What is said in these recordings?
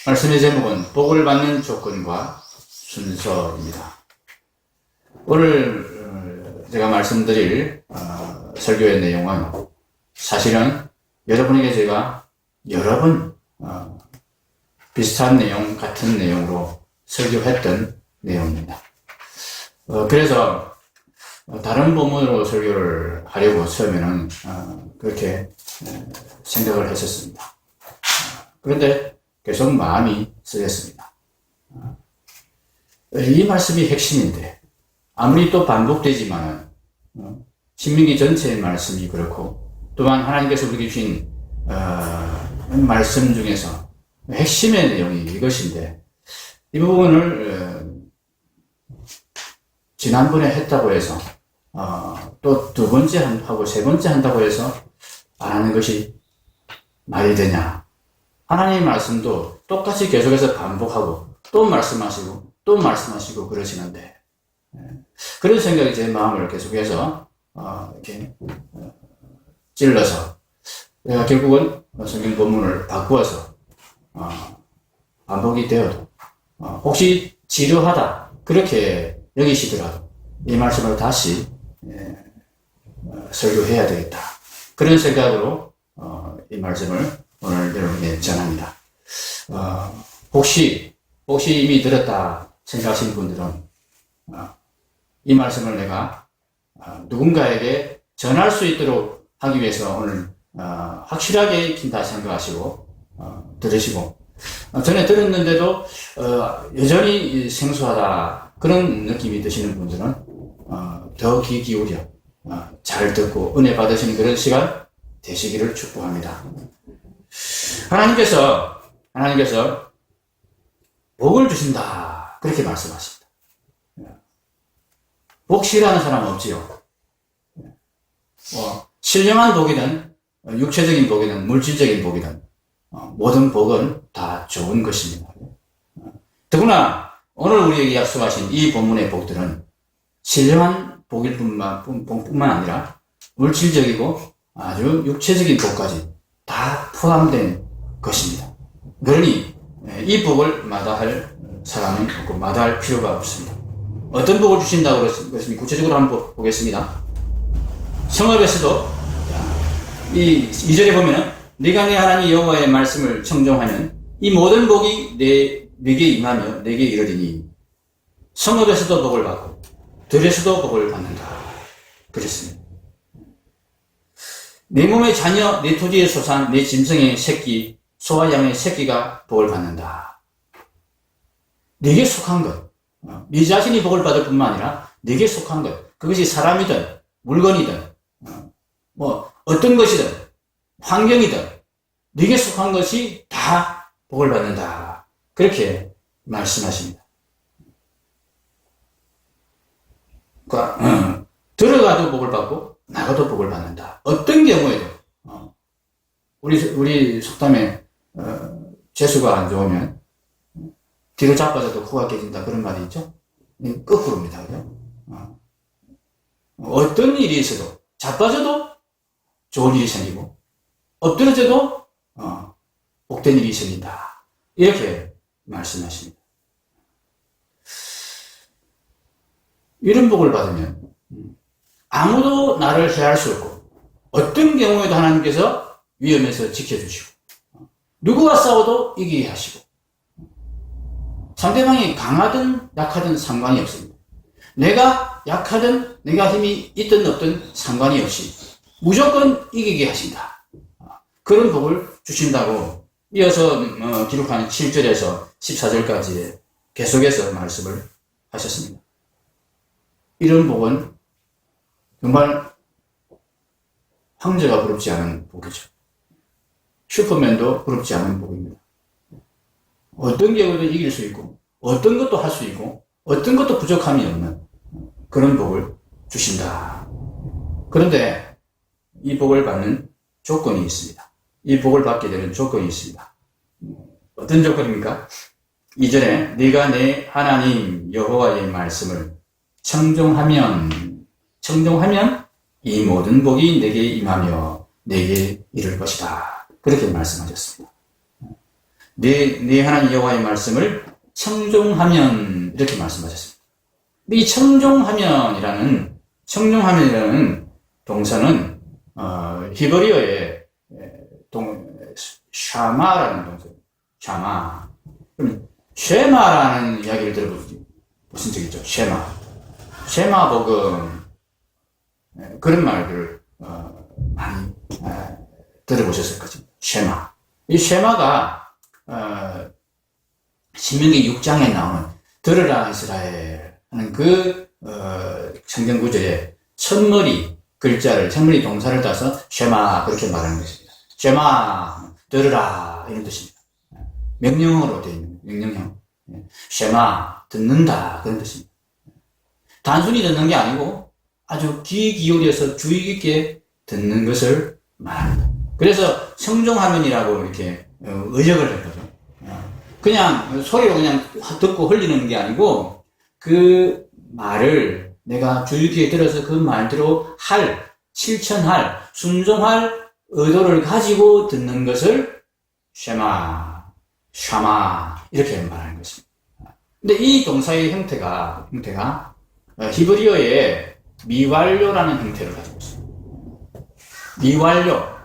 말씀의 제목은 복을 받는 조건과 순서입니다. 오늘 제가 말씀드릴 설교의 내용은 사실은 여러분에게 제가 여러 번 비슷한 내용, 같은 내용으로 설교했던 내용입니다. 그래서 다른 본문으로 설교를 하려고 처음에는 그렇게 생각을 했었습니다. 그런데 계속 마음이 쓰였습니다. 이 말씀이 핵심인데 아무리 또 반복되지만은 신명기 전체의 말씀이 그렇고 또한 하나님께서 우리에게 주신 말씀 중에서 핵심의 내용이 이것인데 이 부분을 지난번에 했다고 해서 또 두 번째 하고 세 번째 한다고 해서 안 하는 것이 말이 되냐? 하나님의 말씀도 똑같이 계속해서 반복하고 또 말씀하시고 또 말씀하시고 그러시는데 그런 생각이 제 마음을 계속해서 이렇게 찔러서 내가 결국은 성경 본문을 바꾸어서 반복이 되어도 혹시 지루하다 그렇게 여기시더라도 이 말씀을 다시 설교해야 되겠다 그런 생각으로 이 말씀을 오늘 여러분에게 전합니다. 혹시 이미 들었다 생각하시는 분들은 이 말씀을 내가 누군가에게 전할 수 있도록 하기 위해서 오늘 확실하게 익힌다 생각하시고 들으시고 전에 들었는데도 여전히 생소하다 그런 느낌이 드시는 분들은 더 귀 기울여 잘 듣고 은혜 받으시는 그런 시간 되시기를 축복합니다. 하나님께서 복을 주신다 그렇게 말씀하십니다. 복 싫어하는 사람 없지요. 신령한 복이든 육체적인 복이든 물질적인 복이든 모든 복은 다 좋은 것입니다. 더구나 오늘 우리에게 약속하신 이 본문의 복들은 신령한 복일 뿐만 아니라 물질적이고 아주 육체적인 복까지 다 포함된 것입니다. 그러니 이 복을 마다할 사람은 없고 마다할 필요가 없습니다. 어떤 복을 주신다고 그랬습니까? 구체적으로 한번 보겠습니다. 성읍에서도 이 2절에 보면은 네가 내 하나님 여호와의 말씀을 청종하면 이 모든 복이 내게 임하며 내게 이르리니 성읍에서도 복을 받고 들에서도 복을 받는다 그랬습니다. 내 몸의 자녀, 내 토지의 소산, 내 짐승의 새끼, 소와 양의 새끼가 복을 받는다. 네게 속한 것, 네 자신이 복을 받을 뿐만 아니라 네게 속한 것, 그것이 사람이든 물건이든 어떤 것이든 환경이든 네게 속한 것이 다 복을 받는다. 그렇게 말씀하십니다. 그러니까 들어가도 복을 받고 나가도 복을 받는다. 어떤 경우에도 우리 속담에 재수가 안 좋으면 뒤로 자빠져도 코가 깨진다 그런 말이 있죠. 거꾸로입니다. 그죠? 어떤 일이 있어도 자빠져도 좋은 일이 생기고 엎드려져도 복된 일이 생긴다. 이렇게 말씀하십니다. 이런 복을 받으면 아무도 나를 해할 수 없고 어떤 경우에도 하나님께서 위험에서 지켜주시고 누구와 싸워도 이기게 하시고 상대방이 강하든 약하든 상관이 없습니다. 내가 약하든 내가 힘이 있든 없든 상관이 없이 무조건 이기게 하신다. 그런 복을 주신다고 이어서 기록한 7절에서 14절까지 계속해서 말씀을 하셨습니다. 이런 복은 정말 황제가 부럽지 않은 복이죠. 슈퍼맨도 부럽지 않은 복입니다. 어떤 경우도 이길 수 있고 어떤 것도 할 수 있고 어떤 것도 부족함이 없는 그런 복을 주신다. 그런데 이 복을 받는 조건이 있습니다. 이 복을 받게 되는 조건이 있습니다. 어떤 조건입니까? 2절에 네가 내 하나님 여호와의 말씀을 청종하면 이 모든 복이 내게 임하며 내게 이를 것이다. 그렇게 말씀하셨습니다. 네 하나님 여호와의 말씀을 청종하면 이렇게 말씀하셨습니다. 이 청종하면이라는 동사는 히브리어의 샤마라는 동사예요. 샤마. 그럼 쉐마라는 이야기를 들어보신 적 있죠? 쉐마 복음. 그런 말들을 많이 들어보셨을 것입니다. 쉐마. 이 쉐마가 신명기 6장에 나오는 들으라 이스라엘 하는 그 성경 구절에 첫머리 글자를, 첫머리 동사를 따서 쉐마 그렇게 말하는 것입니다. 쉐마 들으라 이런 뜻입니다. 명령어로 되어 있는 명령형. 쉐마 듣는다 그런 뜻입니다. 단순히 듣는 게 아니고 아주 귀 기울여서 주의 깊게 듣는 것을 말합니다. 그래서 청종하면이라고 이렇게 의역을 한 거죠. 그냥 소리로 그냥 듣고 흘리는 게 아니고 그 말을 내가 주의 깊게 들어서 그 말대로 실천할, 순종할 의도를 가지고 듣는 것을 쉐마 이렇게 말하는 것입니다. 근데 이 동사의 형태가 히브리어의 미완료라는 형태를 가지고 있습니다.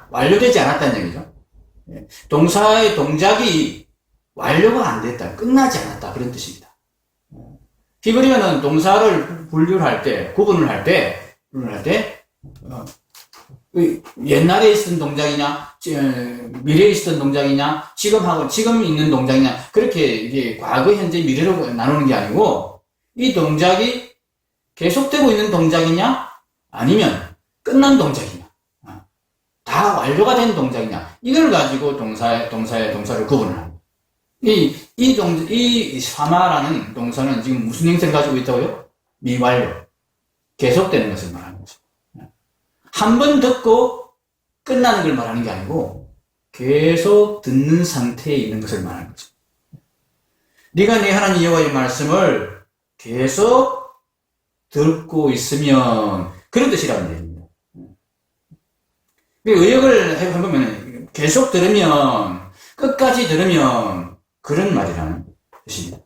완료되지 않았다는 얘기죠. 동사의 동작이 완료가 안 됐다, 끝나지 않았다 그런 뜻입니다. 히브리어는 동사를 구분을 할 때 옛날에 있었던 동작이냐, 미래에 있었던 동작이냐, 지금 있는 동작이냐, 그렇게 이게 과거, 현재, 미래로 나누는 게 아니고, 이 동작이 계속되고 있는 동작이냐, 아니면 끝난 동작이냐, 다 완료가 된 동작이냐, 이걸 가지고 동사를 구분을 합니다. 이 사마라는 동사는 지금 무슨 형태를 가지고 있다고요? 미완료. 계속되는 것을 말하는 거죠. 한 번 듣고 끝나는 걸 말하는 게 아니고 계속 듣는 상태에 있는 것을 말하는 거죠. 네가 네 하나님 여호와의 말씀을 계속 듣고 있으면 그런 뜻이라는 얘기입니다. 의역을 해보면 계속 들으면, 끝까지 들으면 그런 말이라는 뜻입니다.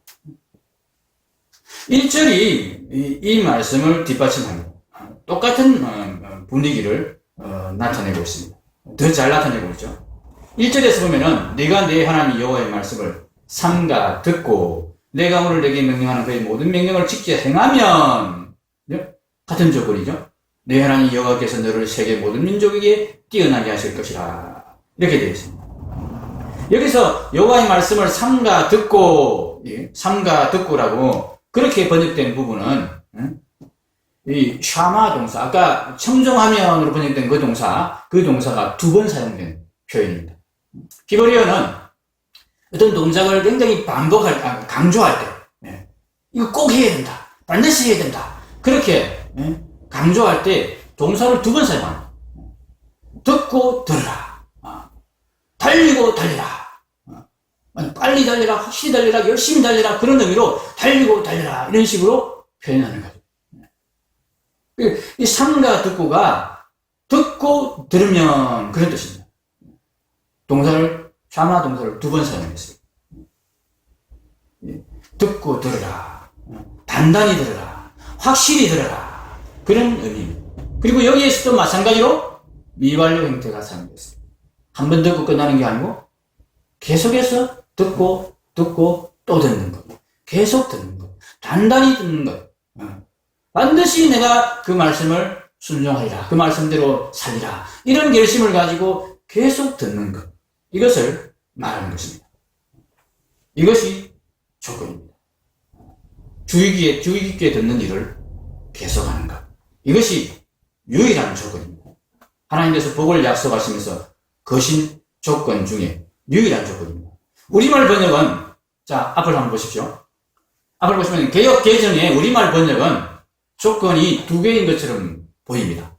1절이 이 말씀을 뒷받침합니다. 똑같은 분위기를 나타내고 있습니다. 더 잘 나타내고 있죠. 1절에서 보면은 네가 네 하나님 여호와의 말씀을 삼가 듣고 내가 오늘 내게 명령하는 그의 모든 명령을 지켜 행하면, 같은 조건이죠. 네 하나님 여호와께서 너를 세계 모든 민족에게 뛰어나게 하실 것이라, 이렇게 되어 있습니다. 여기서 여호와의 말씀을 삼가 듣고라고 그렇게 번역된 부분은 이 샤마 동사, 아까 청종하면으로 번역된 그 동사가 두 번 사용된 표현입니다. 히브리어는 어떤 동작을 굉장히 강조할 때, 이거 꼭 해야 된다, 반드시 해야 된다, 그렇게 강조할 때 동사를 두 번 사용합니다. 듣고 들으라, 달리고 달리라, 빨리 달리라, 확실히 달리라, 열심히 달리라, 그런 의미로 달리고 달리라, 이런 식으로 표현하는 거죠. 이 삼가 듣고가 듣고 들으면 그런 뜻입니다. 샤마 동사를 두 번 사용했어요. 듣고 들으라, 단단히 들으라, 확실히 들으라, 그런 의미입니다. 그리고 여기에서도 마찬가지로 미완료 형태가 사용됐어요. 한 번 듣고 끝나는 게 아니고 계속해서 듣고 또 듣는 것, 계속 듣는 것, 단단히 듣는 것, 반드시 내가 그 말씀을 순종하리라, 그 말씀대로 살리라, 이런 결심을 가지고 계속 듣는 것, 이것을 말하는 것입니다. 이것이 조건입니다. 주의 깊게 듣는 일을 계속하는 것, 이것이 유일한 조건입니다. 하나님께서 복을 약속하시면서 거신 조건 중에 유일한 조건입니다. 우리말 번역은, 자, 앞을 한번 보십시오. 앞을 보시면 개역 개정의 우리말 번역은 조건이 두 개인 것처럼 보입니다.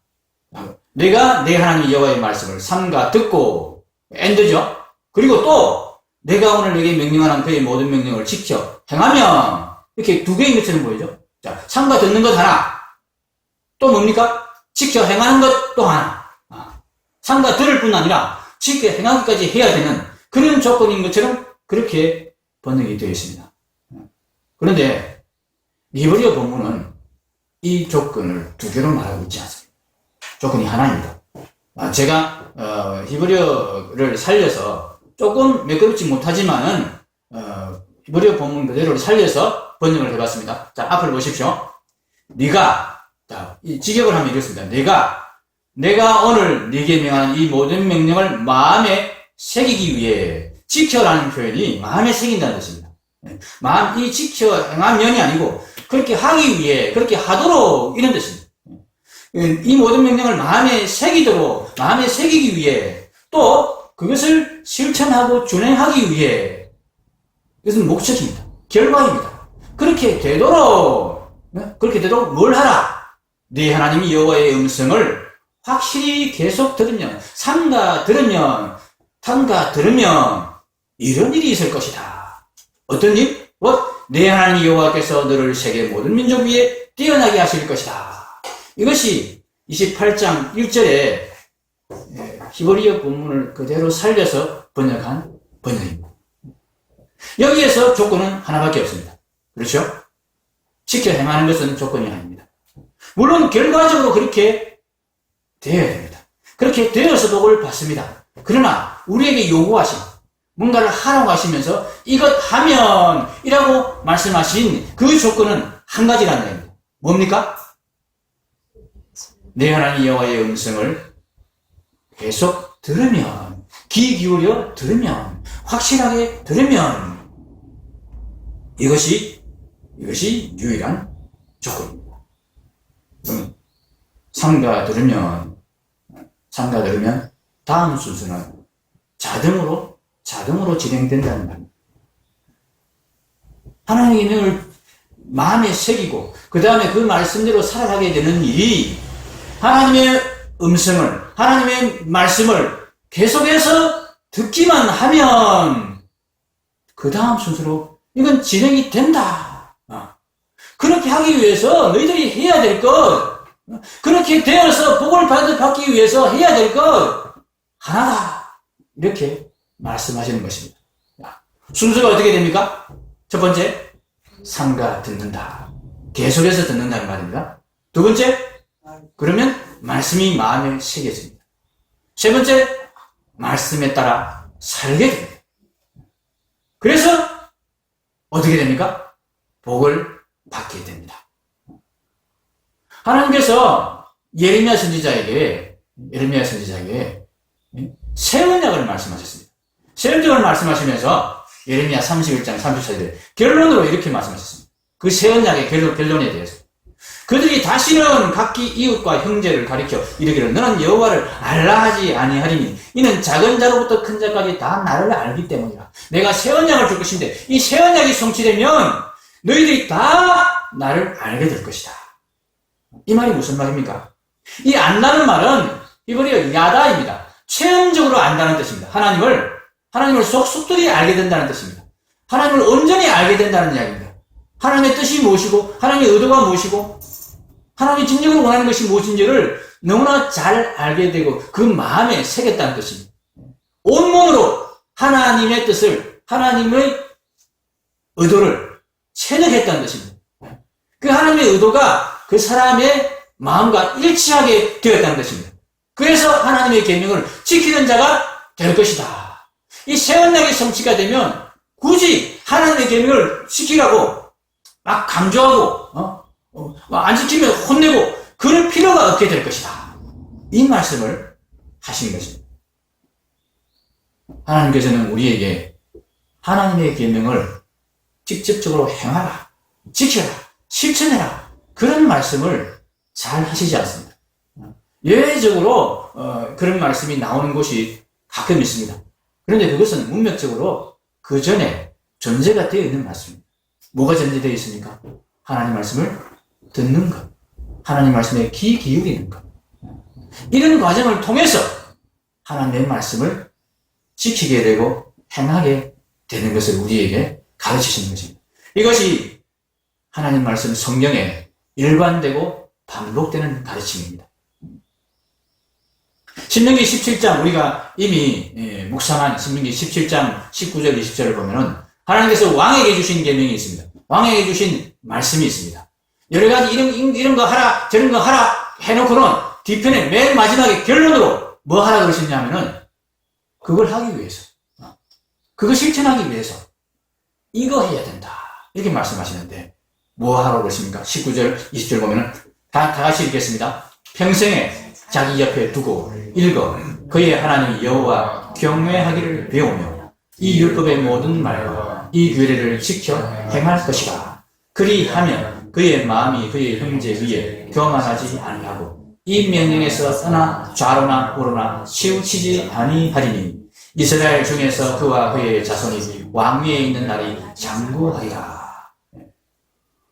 내가 내 하나님 여호와의 말씀을 삼가 듣고, 엔드죠. 그리고 또 내가 오늘 내게 명령하는 그의 모든 명령을 지켜 행하면, 이렇게 두 개인 것처럼 보이죠. 자, 삼가 듣는 것 하나, 또 뭡니까? 지켜 행하는 것 또 하나. 삼가 들을 뿐 아니라 지켜 행하기까지 해야 되는 그런 조건인 것처럼 그렇게 번역이 되어 있습니다. 그런데 히브리어 본문은 이 조건을 두 개로 말하고 있지 않습니다. 조건이 하나입니다. 제가 히브리어를 살려서 조금 매끄럽지 못하지만은 히브리어 본문 그대로 살려서 번역을 해봤습니다. 자, 앞을 보십시오. 네가, 자, 이 직역을 하면 이렇습니다. 내가 오늘 네게 명하는 이 모든 명령을 마음에 새기기 위해 지켜라는 표현이 마음에 새긴다는 뜻입니다. 이 지켜 행하면이 아니고 그렇게 하기 위해, 그렇게 하도록 이런 뜻입니다. 이 모든 명령을 마음에 새기기 위해, 또 그것을 실천하고 준행하기 위해, 이것은 목적입니다. 결과입니다. 그렇게 되도록 뭘 하라? 네 하나님 여호와의 음성을 확실히 계속 들으면, 삼가 들으면 이런 일이 있을 것이다. 어떤 일? 내 하나님 여호와께서 너를 세계 모든 민족 위에 뛰어나게 하실 것이다. 이것이 28장 1절에 히브리어 본문을 그대로 살려서 번역한 번역입니다. 여기에서 조건은 하나밖에 없습니다. 그렇죠? 지켜 행하는 것은 조건이 아닙니다. 물론 결과적으로 그렇게 되어야 됩니다. 그렇게 되어서 복을 받습니다. 그러나 우리에게 요구하신, 뭔가를 하라고 하시면서 이것 하면 이라고 말씀하신 그 조건은 한 가지라는 얘기입니다. 뭡니까? 내 하나님 여호와의 음성을 계속 들으면, 귀 기울여 들으면, 확실하게 들으면, 이것이 유일한 조건입니다. 삼가 들으면 다음 순서는 자동으로 진행된다는 말입니다. 하나님의 명을 마음에 새기고 그 다음에 그 말씀대로 살아가게 되는 일이, 하나님의 음성을, 하나님의 말씀을 계속해서 듣기만 하면 그 다음 순서로 이건 진행이 된다. 그렇게 하기 위해서 너희들이 해야 될 것, 그렇게 되어서 복을 받기 위해서 해야 될 것 하나다. 이렇게 말씀하시는 것입니다. 순서가 어떻게 됩니까? 첫 번째, 삼가 듣는다. 계속해서 듣는다는 말입니다. 두 번째, 그러면 말씀이 마음에 새겨집니다. 세 번째, 말씀에 따라 살게 됩니다. 그래서 어떻게 됩니까? 복을 받게 됩니다. 하나님께서 예레미야 선지자에게 새 언약을 말씀하셨습니다. 새 언약을 말씀하시면서 예레미야 31장 34절에 결론으로 이렇게 말씀하셨습니다. 그 새 언약의 결론에 대해서. 그들이 다시는 각기 이웃과 형제를 가리켜 이르기를 너는 여호와를 알라 하지 아니하리니 이는 작은 자로부터 큰 자까지 다 나를 알기 때문이라. 내가 새 언약을 줄 것인데 이 새 언약이 성취되면 너희들이 다 나를 알게 될 것이다. 이 말이 무슨 말입니까? 이 안다는 말은 히브리어 야다입니다. 체험적으로 안다는 뜻입니다. 하나님을 속속들이 알게 된다는 뜻입니다. 하나님을 온전히 알게 된다는 이야기입니다. 하나님의 뜻이 무엇이고 하나님의 의도가 무엇이고 하나님의 진정으로 원하는 것이 무엇인지를 너무나 잘 알게 되고 그 마음에 새겼다는 뜻입니다. 온몸으로 하나님의 뜻을, 하나님의 의도를 체득했다는 뜻입니다. 그 하나님의 의도가 그 사람의 마음과 일치하게 되었다는 것입니다. 그래서 하나님의 계명을 지키는 자가 될 것이다. 이 새 언약의 성취가 되면 굳이 하나님의 계명을 지키라고 막 강조하고 안 지키면 혼내고 그럴 필요가 없게 될 것이다. 이 말씀을 하신 것입니다. 하나님께서는 우리에게 하나님의 계명을 직접적으로 행하라, 지켜라, 실천해라, 그런 말씀을 잘 하시지 않습니다. 예외적으로 그런 말씀이 나오는 곳이 가끔 있습니다. 그런데 그것은 문맥적으로 그 전에 전제가 되어 있는 말씀입니다. 뭐가 전제되어 있습니까? 하나님 말씀을 듣는 것, 하나님 말씀에 귀 기울이는 것. 이런 과정을 통해서 하나님의 말씀을 지키게 되고 행하게 되는 것을 우리에게 가르치시는 것입니다. 이것이 하나님 말씀 성경에 일관되고 반복되는 가르침입니다. 신명기 17장 우리가 이미 묵상한 신명기 17장 19절 20절을 보면은 하나님께서 왕에게 주신 계명이 있습니다. 왕에게 주신 말씀이 있습니다. 여러 가지 이런 거 하라 저런 거 하라 해놓고는 뒤편에 맨 마지막에 결론으로 뭐 하라 그러셨냐 하면은 그걸 하기 위해서 그거 실천하기 위해서 이거 해야 된다 이렇게 말씀하시는데 뭐 하라고 그러십니까? 19절 20절 보면은 다 같이 읽겠습니다. 평생에 자기 옆에 두고 읽어 그의 하나님 여호와 경외하기를 배우며 이 율법의 모든 말과 이 규례를 지켜 행할 것이라. 그리하면 그의 마음이 그의 형제 위에 교만하지 아니하고 이 명령에서 떠나 좌로나 우로나 치우치지 아니하리니 이스라엘 중에서 그와 그의 자손이 왕위에 있는 날이 장구하리라.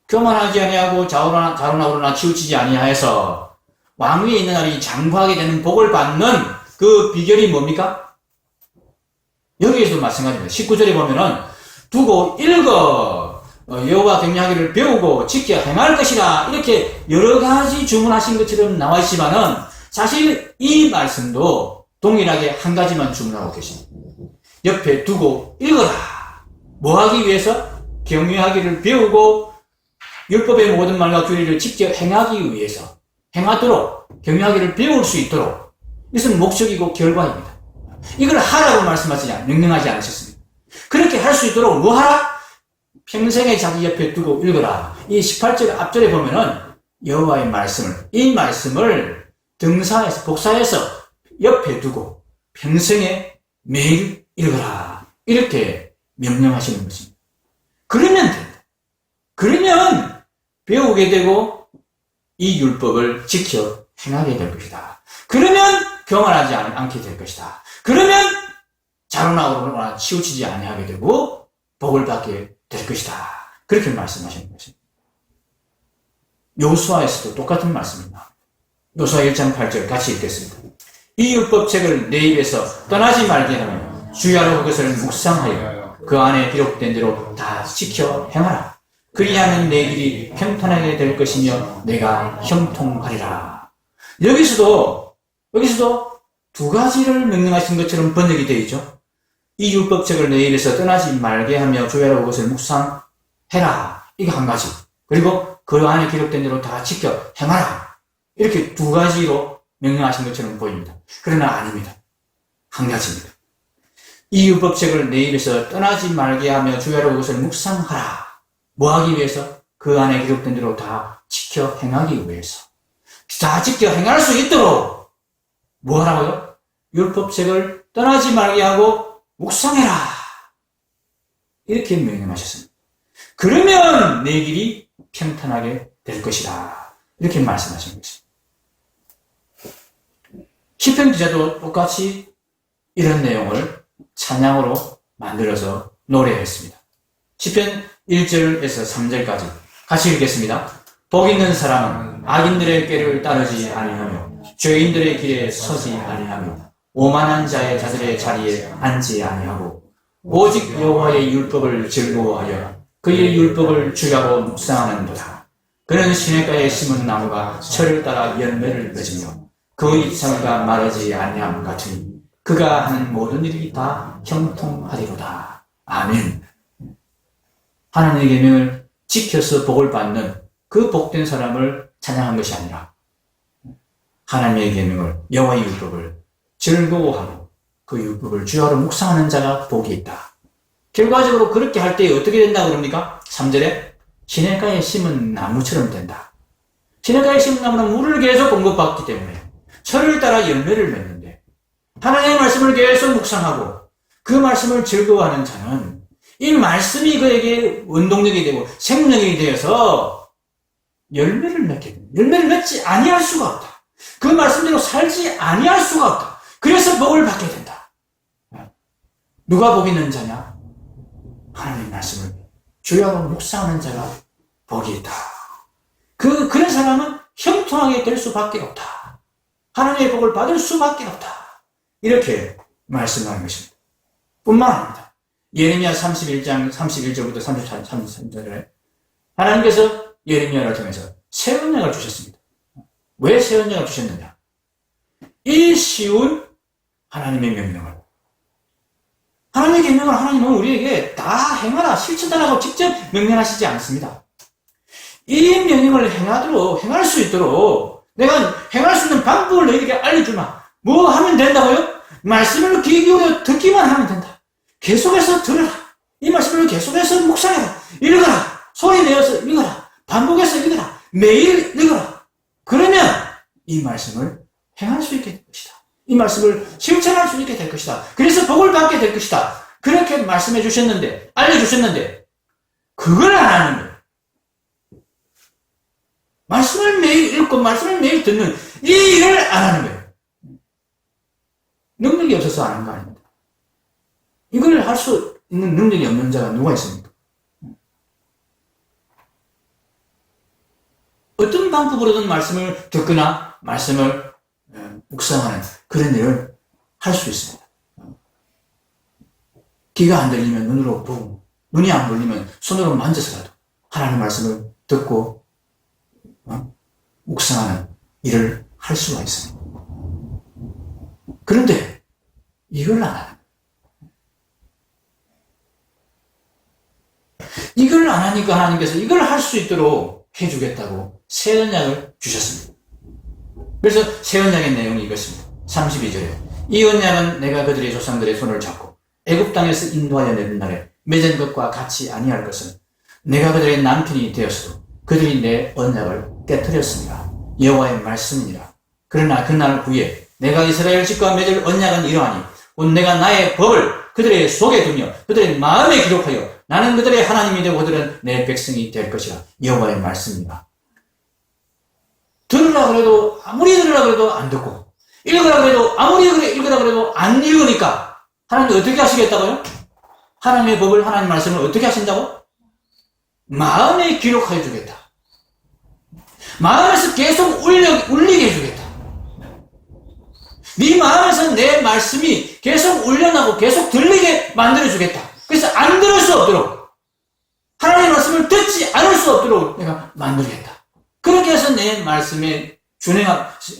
교만하지 아니하고 좌로나 우로나 치우치지 아니하여서 왕위에 있는 날이 장구하게 되는 복을 받는 그 비결이 뭡니까? 여기에서도 마찬가지입니다. 19절에 보면은 두고 읽어 여호와 경외하기를 배우고 지켜 행할 것이라 이렇게 여러 가지 주문하신 것처럼 나와 있지만은 사실 이 말씀도 동일하게 한 가지만 주문하고 계십니다. 옆에 두고 읽어라. 뭐 하기 위해서? 경외하기를 배우고 율법의 모든 말과 규례를 지켜 행하기 위해서 행하도록 경외하기를 배울 수 있도록 이것은 목적이고 결과입니다. 이걸 하라고 명령하지 않으셨습니다. 그렇게 할 수 있도록 뭐 하라? 평생에 자기 옆에 두고 읽어라. 이 18절 앞절에 보면은 여호와의 말씀을 이 말씀을 등사해서 복사해서 옆에 두고 평생에 매일 읽어라. 이렇게 명령하시는 것입니다. 그러면 된다. 그러면 배우게 되고 이 율법을 지켜 행하게 될 것이다. 그러면 교만하지 않게 될 것이다. 그러면 자로나 우로나 치우치지 아니하게 되고 복을 받게 될 것이다. 그렇게 말씀하시는 것입니다. 여호수아에서도 똑같은 말씀입니다. 여호수아 1장 8절 같이 읽겠습니다. 이 율법책을 내 입에서 떠나지 말게 하며 주야로 그것을 묵상하여 그 안에 기록된 대로 다 지켜 행하라. 그리하면 내 길이 평탄하게 될 것이며 내가 형통하리라. 여기서도 두 가지를 명령하신 것처럼 번역이 되어 있죠. 이 율법책을 내 입에서 떠나지 말게 하며 주야로 그것을 묵상해라. 이게 한 가지. 그리고 그 안에 기록된 대로 다 지켜 행하라. 이렇게 두 가지로 명령하신 것처럼 보입니다. 그러나 아닙니다. 한 가지입니다. 이 율법책을 내 입에서 떠나지 말게 하며 주야로 그것을 묵상하라. 뭐 하기 위해서? 그 안에 기록된 대로 다 지켜 행하기 위해서. 다 지켜 행할 수 있도록 뭐 하라고요? 율법책을 떠나지 말게 하고 묵상해라. 이렇게 명령하셨습니다. 그러면 내 길이 평탄하게 될 것이다. 이렇게 말씀하신 것입니다. 시편 기자도 똑같이 이런 내용을 찬양으로 만들어서 노래했습니다. 시편 1절에서 3절까지 같이 읽겠습니다. 복 있는 사람은 악인들의 꾀를 따르지 아니하며 죄인들의 길에 서지 아니하며 오만한 자들의 자리에 앉지 아니하고 오직 여호와의 율법을 즐거워하여 그의 율법을 주야로 묵상하는도다. 그는 시냇가에 심은 나무가 철을 따라 열매를 맺으며 그 잎사귀가 마르지 아니함 같으니 그가 하는 모든 일이 다 형통하리로다. 아멘. 하나님의 계명을 지켜서 복을 받는 그 복된 사람을 찬양한 것이 아니라 하나님의 계명을 여호와의 율법을 즐거워하고 그 율법을 주야로 묵상하는 자가 복이 있다. 결과적으로 그렇게 할 때 어떻게 된다 그럽니까? 3절에 시냇가에 심은 나무처럼 된다. 시냇가에 심은 나무는 물을 계속 공급받기 때문에 철을 따라 열매를 맺는데 하나님의 말씀을 계속 묵상하고 그 말씀을 즐거워하는 자는 이 말씀이 그에게 원동력이 되고 생명력이 되어서 열매를 맺게 됩니다. 열매를 맺지 아니할 수가 없다. 그 말씀대로 살지 아니할 수가 없다. 그래서 복을 받게 된다. 누가 복 있는 자냐? 하나님의 말씀을 주야로 묵상하는 자가 복이 있다. 그런 사람은 형통하게 될 수밖에 없다. 하나님의 복을 받을 수밖에 없다. 이렇게 말씀하는 것입니다. 뿐만 아닙니다. 예레미야 31장 31절부터 33절에 하나님께서 예레미야를 통해서 새 언약을 주셨습니다. 왜 새 언약을 주셨느냐? 이 쉬운 하나님의 명령을, 하나님의 계명을 하나님은 우리에게 다 행하라, 실천하라고 직접 명령하시지 않습니다. 이 명령을 행할 수 있도록 내가 행할 수 있는 방법을 너희에게 알려주마. 뭐 하면 된다고요? 말씀을 귀 기울여 듣기만 하면 된다. 계속해서 들으라. 이 말씀을 계속해서 묵상해라. 읽어라. 소리 내어서 읽어라. 반복해서 읽어라. 매일 읽어라. 그러면 이 말씀을 행할 수 있게 될 것이다. 이 말씀을 실천할 수 있게 될 것이다. 그래서 복을 받게 될 것이다. 그렇게 말씀해 주셨는데, 알려주셨는데, 그걸 안 하는 거예요. 말씀을 매일 읽고, 말씀을 매일 듣는 이 일을 안 하는 거예요. 능력이 없어서 안 하는 거 아닙니다. 이걸 할 수 있는 능력이 없는 자가 누가 있습니까? 어떤 방법으로든 말씀을 듣거나, 말씀을 묵상하는 그런 일을 할 수 있습니다. 귀가 안 들리면 눈으로 보고, 눈이 안 보이면 손으로 만져서라도 하나님의 말씀을 듣고 묵상하는 일을 할 수가 있습니다. 그런데 이걸 안 하는, 이걸 안 하니까 하나님께서 이걸 할 수 있도록 해주겠다고 새 언약을 주셨습니다. 그래서 새 언약의 내용이 이것입니다. 32절에 이 언약은 내가 그들의 조상들의 손을 잡고 애굽 땅에서 인도하여 내는 날에 맺은 것과 같이 아니할 것은 내가 그들의 남편이 되었어도 그들이 내 언약을 깨뜨렸습니다. 여호와의 말씀이니라. 그러나 그날 후에 내가 이스라엘 집과 맺을 언약은 이러하니 곧 내가 나의 법을 그들의 속에 두며 그들의 마음에 기록하여 나는 그들의 하나님이 되고 그들은 내 백성이 될 것이라. 여호와의 말씀이니라. 들으라 그래도 아무리 들으라 그래도 안 듣고, 읽으라 그래도 아무리 읽으라 그래도 안 읽으니까 하나님이 어떻게 하시겠다고요? 하나님의 법을, 하나님의 말씀을 어떻게 하신다고? 마음에 기록하여 주겠다. 마음에서 계속 울리게 해주겠다. 네 마음에서 내 말씀이 계속 울려나고 계속 들리게 만들어주겠다. 그래서 안 들을 수 없도록, 하나님의 말씀을 듣지 않을 수 없도록 내가 만들겠다. 그렇게 해서 내 말씀에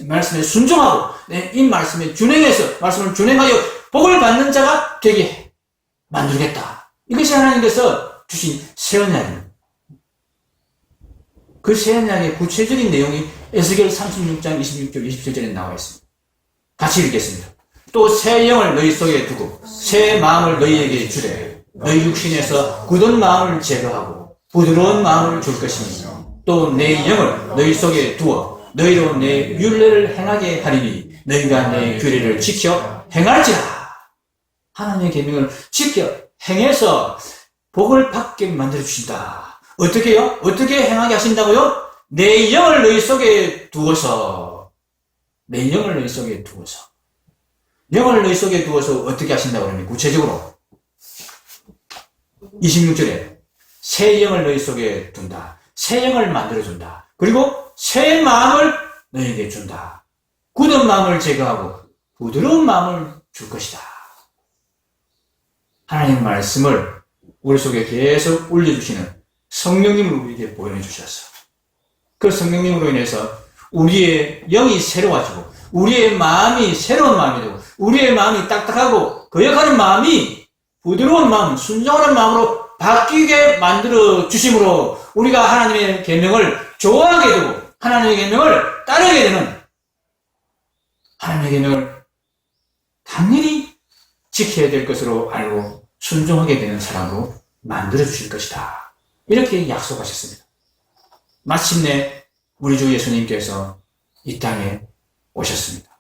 말씀에 순종하고, 이 말씀에 준행해서, 말씀을 준행하여 복을 받는 자가 되게 만들겠다. 이것이 하나님께서 주신 새 언약입니다. 그 새 언약의 구체적인 내용이 에스겔 36장 26절, 27절에 나와 있습니다. 같이 읽겠습니다. 또 새 영을 너희 속에 두고 새 마음을 너희에게 주되 너희 육신에서 굳은 마음을 제거하고 부드러운 마음을 줄 것이며 또 내 영을 너희 속에 두어 너희로 내 율례를 행하게 하리니 너희가 내 규례를 지켜 행할지라. 하나님의 계명을 지켜 행해서 복을 받게 만들어 주신다. 어떻게요? 어떻게 행하게 하신다고요? 내 영을 너희 속에 두어서, 내 영을 너희 속에 두어서, 영을 너희 속에 두어서 어떻게 하신다고 그러니 구체적으로 26절에 새 영을 너희 속에 둔다. 새 영을 만들어준다. 그리고 새 마음을 너희에게 준다. 굳은 마음을 제거하고 부드러운 마음을 줄 것이다. 하나님의 말씀을 우리 속에 계속 올려주시는 성령님을 우리에게 보여주셨어. 그 성령님으로 인해서 우리의 영이 새로워지고 우리의 마음이 새로운 마음이 되고 우리의 마음이 딱딱하고 거역하는 마음이 부드러운 마음, 순종하는 마음으로 바뀌게 만들어 주심으로 우리가 하나님의 계명을 좋아하게 되고 하나님의 계명을 따르게 되는, 하나님의 계명을 당연히 지켜야 될 것으로 알고 순종하게 되는 사람으로 만들어 주실 것이다. 이렇게 약속하셨습니다. 마침내 우리 주 예수님께서 이 땅에 오셨습니다.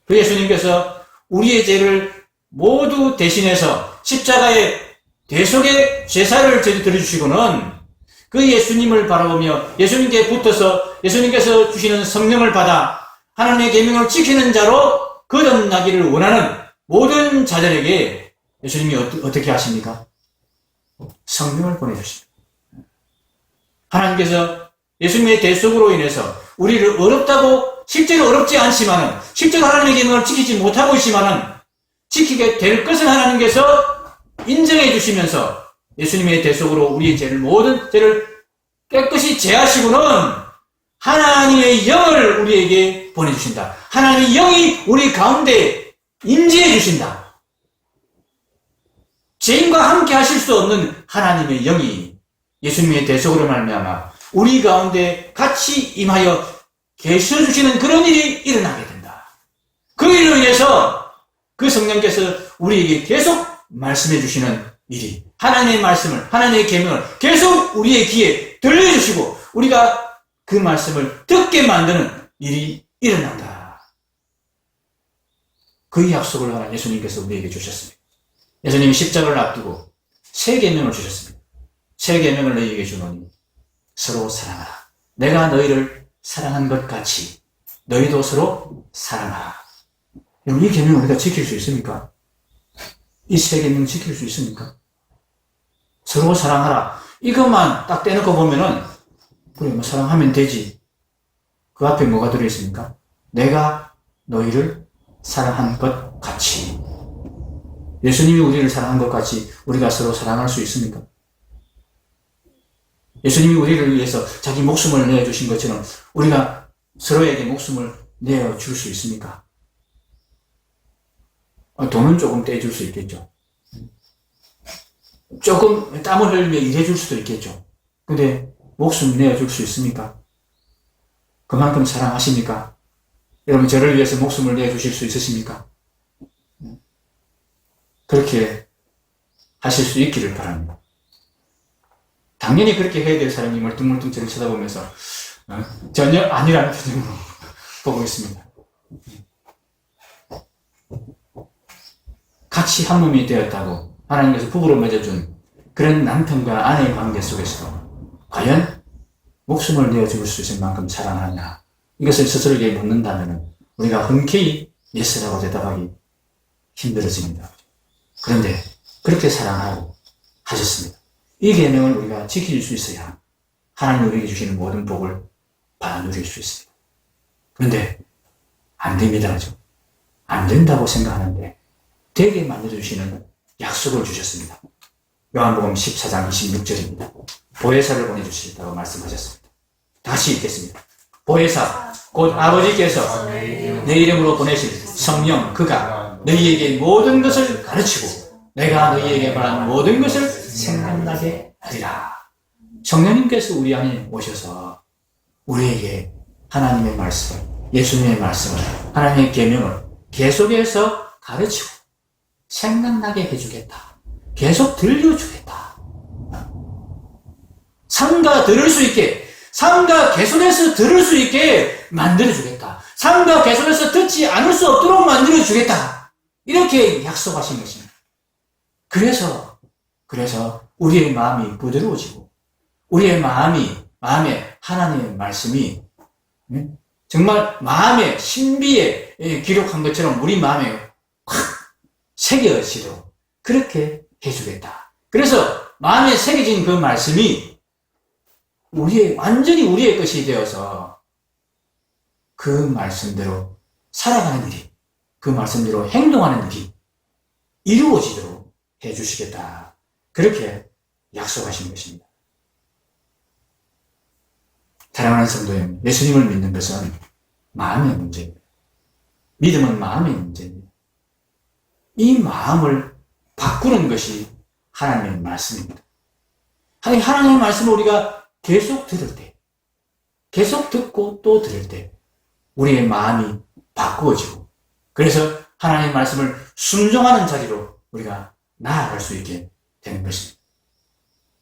그 예수님께서 우리의 죄를 모두 대신해서 십자가의 대속의 제사를 드려주시고는 그 예수님을 바라보며 예수님께 붙어서 예수님께서 주시는 성령을 받아 하나님의 계명을 지키는 자로 거듭나기를 원하는 모든 자들에게 예수님이 어떻게 하십니까? 성령을 보내주십니다. 하나님께서 예수님의 대속으로 인해서 우리를 어렵다고, 실제로 어렵지 않지만은, 실제로 하나님의 계명을 지키지 못하고 있지만은 지키게 될 것을 하나님께서 인정해 주시면서 예수님의 대속으로 우리의 죄를, 모든 죄를 깨끗이 제하시고는 하나님의 영을 우리에게 보내주신다. 하나님의 영이 우리 가운데 임재해 주신다. 죄인과 함께 하실 수 없는 하나님의 영이 예수님의 대속으로 말미암아 우리 가운데 같이 임하여 계셔주시는 그런 일이 일어나게 된다. 그 일로 인해서 그 성령께서 우리에게 계속 말씀해 주시는 일이 하나님의 말씀을, 하나님의 계명을 계속 우리의 귀에 들려주시고 우리가 그 말씀을 듣게 만드는 일이 일어난다. 그 약속을 하나 예수님께서 우리에게 주셨습니다. 예수님이 십자가를 앞두고 세 계명을 주셨습니다. 세 계명을 너희에게 주노니 서로 사랑하라. 내가 너희를 사랑한 것 같이 너희도 서로 사랑하라. 이 계명을 우리가 지킬 수 있습니까? 이 세 계명 지킬 수 있습니까? 서로 사랑하라. 이것만 딱 떼놓고 보면은 그래 뭐 사랑하면 되지. 그 앞에 뭐가 들어있습니까? 내가 너희를 사랑한 것 같이. 예수님이 우리를 사랑한 것 같이 우리가 서로 사랑할 수 있습니까? 예수님이 우리를 위해서 자기 목숨을 내어주신 것처럼 우리가 서로에게 목숨을 내어줄 수 있습니까? 돈은 조금 떼줄 수 있겠죠. 조금 땀을 흘리며 일해줄 수도 있겠죠. 근데 목숨 내어줄 수 있습니까? 그만큼 사랑하십니까? 여러분 저를 위해서 목숨을 내어주실 수 있으십니까? 그렇게 하실 수 있기를 바랍니다. 당연히 그렇게 해야 될 사람이 멀뚱멀뚱 저를 쳐다보면서 전혀 아니라는 표정으로 보고 있습니다. 같이 한 몸이 되었다고 하나님께서 부부로 맺어준 그런 남편과 아내의 관계 속에서도 과연 목숨을 내어줄 수 있을 만큼 사랑하냐, 이것을 스스로에게 묻는다면 우리가 흔쾌히 예스라고 대답하기 힘들어집니다. 그런데 그렇게 사랑하라고 하셨습니다. 이 계명을 우리가 지킬 수 있어야 하나님 우리에게 주시는 모든 복을 받아 누릴 수 있습니다. 그런데 안 됩니다. 그죠? 안 된다고 생각하는데 되게 만들어주시는 약속을 주셨습니다. 요한복음 14장 26절입니다. 보혜사를 보내주시겠다고 말씀하셨습니다. 다시 읽겠습니다. 보혜사, 곧 아버지께서 내 이름으로 보내실 성령, 그가 너희에게 모든 것을 가르치고 내가 너희에게 말한 모든 것을 생각나게 하리라. 성령님께서 우리 안에 오셔서 우리에게 하나님의 말씀을, 예수님의 말씀을, 하나님의 계명을 계속해서 가르치고 생각나게 해주겠다. 계속 들려주겠다. 삶과 들을 수 있게, 삶과 계속해서 들을 수 있게 만들어주겠다. 삶과 계속해서 듣지 않을 수 없도록 만들어주겠다. 이렇게 약속하신 것입니다. 그래서 우리의 마음이 부드러워지고 우리의 마음에 하나님의 말씀이 정말 마음의 신비에 기록한 것처럼 우리 마음에 확 새겨지도록 그렇게 해주겠다. 그래서 마음에 새겨진 그 말씀이 완전히 우리의 것이 되어서 그 말씀대로 살아가는 일이, 그 말씀대로 행동하는 일이 이루어지도록 해주시겠다. 그렇게 약속하신 것입니다. 사랑하는 성도 여러분, 예수님을 믿는 것은 마음의 문제입니다. 믿음은 마음의 문제입니다. 이 마음을 바꾸는 것이 하나님의 말씀입니다. 하나님의 말씀을 우리가 계속 들을 때, 계속 듣고 또 들을 때 우리의 마음이 바꾸어지고, 그래서 하나님의 말씀을 순종하는 자리로 우리가 나아갈 수 있게 되는 것입니다.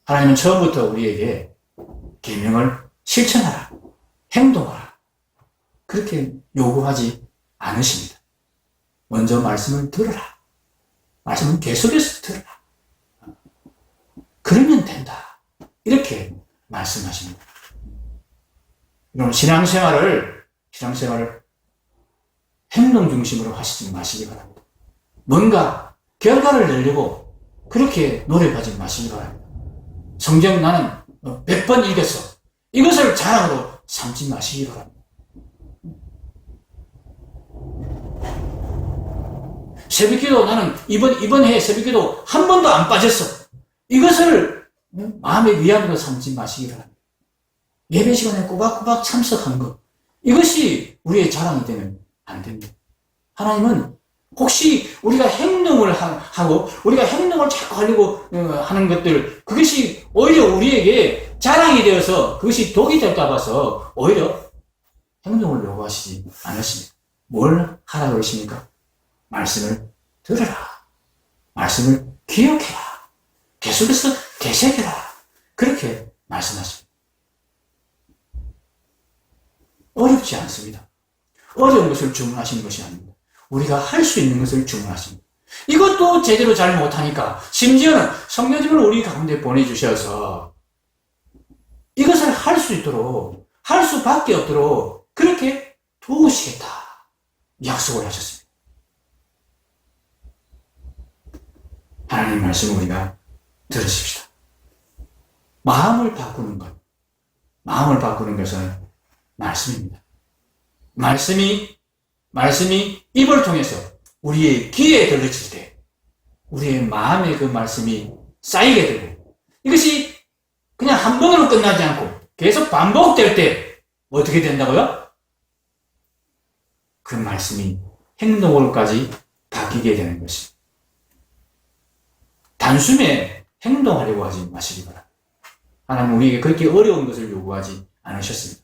하나님은 처음부터 우리에게 계명을 실천하라, 행동하라, 그렇게 요구하지 않으십니다. 먼저 말씀을 들으라. 말씀은 계속해서 들으라. 그러면 된다. 이렇게 말씀하십니다. 여러분, 신앙생활을 행동 중심으로 하시지 마시기 바랍니다. 뭔가 결과를 내려고 그렇게 노력하지 마시기 바랍니다. 성경 나는 몇 번 읽었어. 이것을 자랑으로 삼지 마시기 바랍니다. 새벽기도 나는 이번 해 새벽기도 한 번도 안 빠졌어. 이것을 마음의 위안으로 삼지 마시기 바랍니다. 예배 시간에 꼬박꼬박 참석한 것, 이것이 우리의 자랑이 되면 안 됩니다. 하나님은 혹시 우리가 행동을 하고 우리가 행동을 자꾸 하려고 하는 것들, 그것이 오히려 우리에게 자랑이 되어서 그것이 독이 될까 봐서 오히려 행동을 요구하시지 않으십니다. 뭘 하라고 그러십니까? 말씀을 들으라. 말씀을 기억해라. 계속해서 되새겨라. 그렇게 말씀하십니다. 어렵지 않습니다. 어려운 것을 주문하시는 것이 아닙니다. 우리가 할 수 있는 것을 주문하십니다. 이것도 제대로 잘 못하니까 심지어는 성령님을 우리 가운데 보내주셔서 이것을 할 수 있도록, 할 수밖에 없도록 그렇게 도우시겠다 약속을 하셨습니다. 하나님 말씀을 우리가 들으십시다. 마음을 바꾸는 것, 마음을 바꾸는 것은 말씀입니다. 말씀이 입을 통해서 우리의 귀에 들려질 때 우리의 마음에 그 말씀이 쌓이게 되고, 이것이 그냥 한 번으로 끝나지 않고 계속 반복될 때 어떻게 된다고요? 그 말씀이 행동으로까지 바뀌게 되는 것입니다. 단숨에 행동하려고 하지 마시기 바랍니다. 하나님 우리에게 그렇게 어려운 것을 요구하지 않으셨습니다.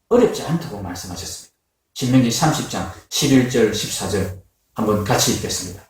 어렵지 않다고 말씀하셨습니다. 신명기 30장 11절 14절 한번 같이 읽겠습니다.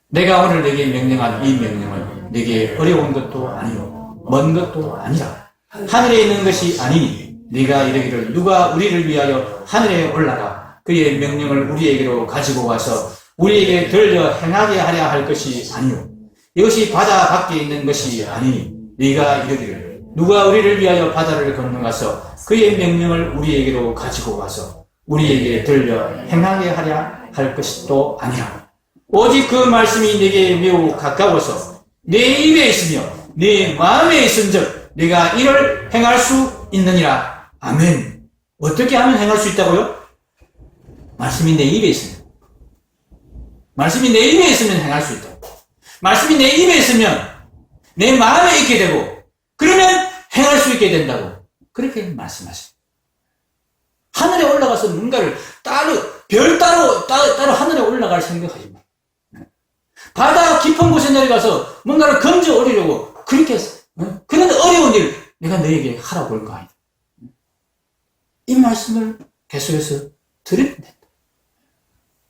내가 오늘 내게 명령한 이 명령은 내게 어려운 것도 아니요 먼 것도 아니라 하늘에 있는 것이 아니니 네가 이르기를 누가 우리를 위하여 하늘에 올라가 그의 명령을 우리에게로 가지고 와서 우리에게 들려 행하게 하려 할 것이 아니요 이것이 바다 밖에 있는 것이 아니니 네가 이르기를 누가 우리를 위하여 바다를 건너가서 그의 명령을 우리에게로 가지고 와서 우리에게 들려 행하게 하려 할 것이 또 아니라 오직 그 말씀이 내게 매우 가까워서 내 입에 있으며 내 마음에 있은즉 내가 이를 행할 수 있느니라. 아멘. 어떻게 하면 행할 수 있다고요? 말씀이 내 입에 있으면, 말씀이 내 입에 있으면 행할 수 있다고. 말씀이 내 입에 있으면 내 마음에 있게 되고 그러면 행할 수 있게 된다고 그렇게 말씀하십니다. 하늘에 올라가서 뭔가를 별 따로 하늘에 올라갈 생각하지 마. 바다 깊은 곳에 내려가서 뭔가를 건져 오리려고 그렇게 그런 어려운 일 내가 너에게 하라고 할 거 아니다. 이 말씀을 계속해서 들으면 된다.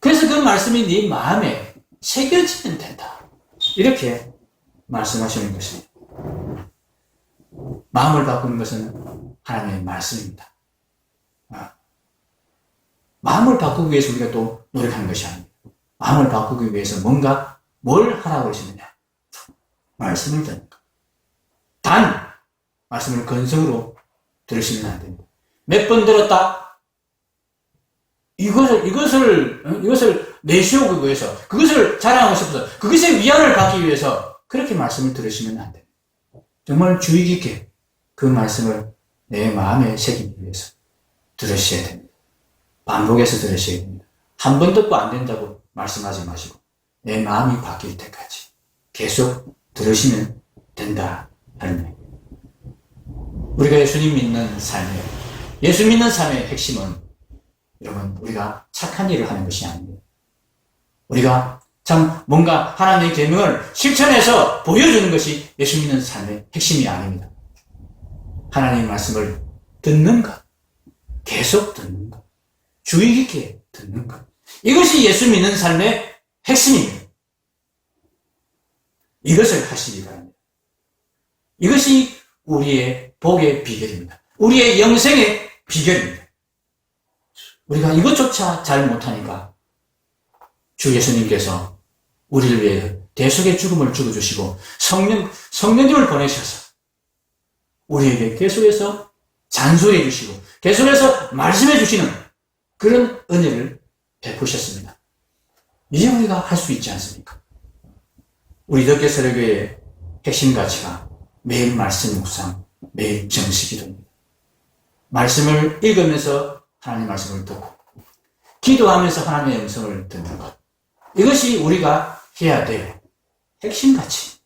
그래서 그 말씀이 네 마음에 새겨지면 된다. 이렇게 말씀하시는 것입니다. 마음을 바꾸는 것은 하나님의 말씀입니다. 마음을 바꾸기 위해서 우리가 또 노력하는 것이 아닙니다. 마음을 바꾸기 위해서 뭘 하라고 하시느냐? 말씀을 듣는 것. 단, 말씀을 건성으로 들으시면 안 됩니다. 몇 번 들었다? 이것을 내세우기 위해서, 그것을 자랑하고 싶어서, 그것의 위안을 받기 위해서 그렇게 말씀을 들으시면 안 됩니다. 정말 주의 깊게 그 말씀을 내 마음에 새기기 위해서 들으셔야 됩니다. 반복해서 들으셔야 됩니다. 한 번 듣고 안 된다고 말씀하지 마시고 내 마음이 바뀔 때까지 계속 들으시면 된다 하는 얘기입니다. 우리가 예수님 믿는 예수 믿는 삶의 핵심은 여러분 우리가 착한 일을 하는 것이 아닙니다. 우리가 참 뭔가 하나님의 계명을 실천해서 보여주는 것이 예수 믿는 삶의 핵심이 아닙니다. 하나님의 말씀을 듣는 것, 계속 듣는 것, 주의 깊게 듣는 것, 이것이 예수 믿는 삶의 핵심입니다. 이것을 하시기 바랍니다. 이것이 우리의 복의 비결입니다. 우리의 영생의 비결입니다. 우리가 이것조차 잘 못하니까 주 예수님께서 우리를 위해 대속의 죽음을 죽어주시고 성령님을 보내셔서 우리에게 계속해서 잔소리해 주시고 계속해서 말씀해 주시는 그런 은혜를 베푸셨습니다. 이제 우리가 할 수 있지 않습니까? 우리 덕계 설교회의 핵심 가치가 매일 말씀 묵상, 매일 정식기도입니다. 말씀을 읽으면서 하나님의 말씀을 듣고 기도하면서 하나님의 음성을 듣는 것, 이것이 우리가 해야 될 핵심 가치.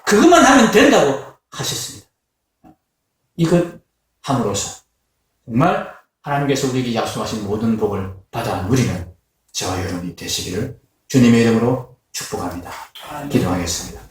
그것만 하면 된다고 하셨습니다. 이것 함으로써 정말 하나님께서 우리에게 약속하신 모든 복을 받아 누리는 저와 여러분이 되시기를 주님의 이름으로 축복합니다. 기도하겠습니다.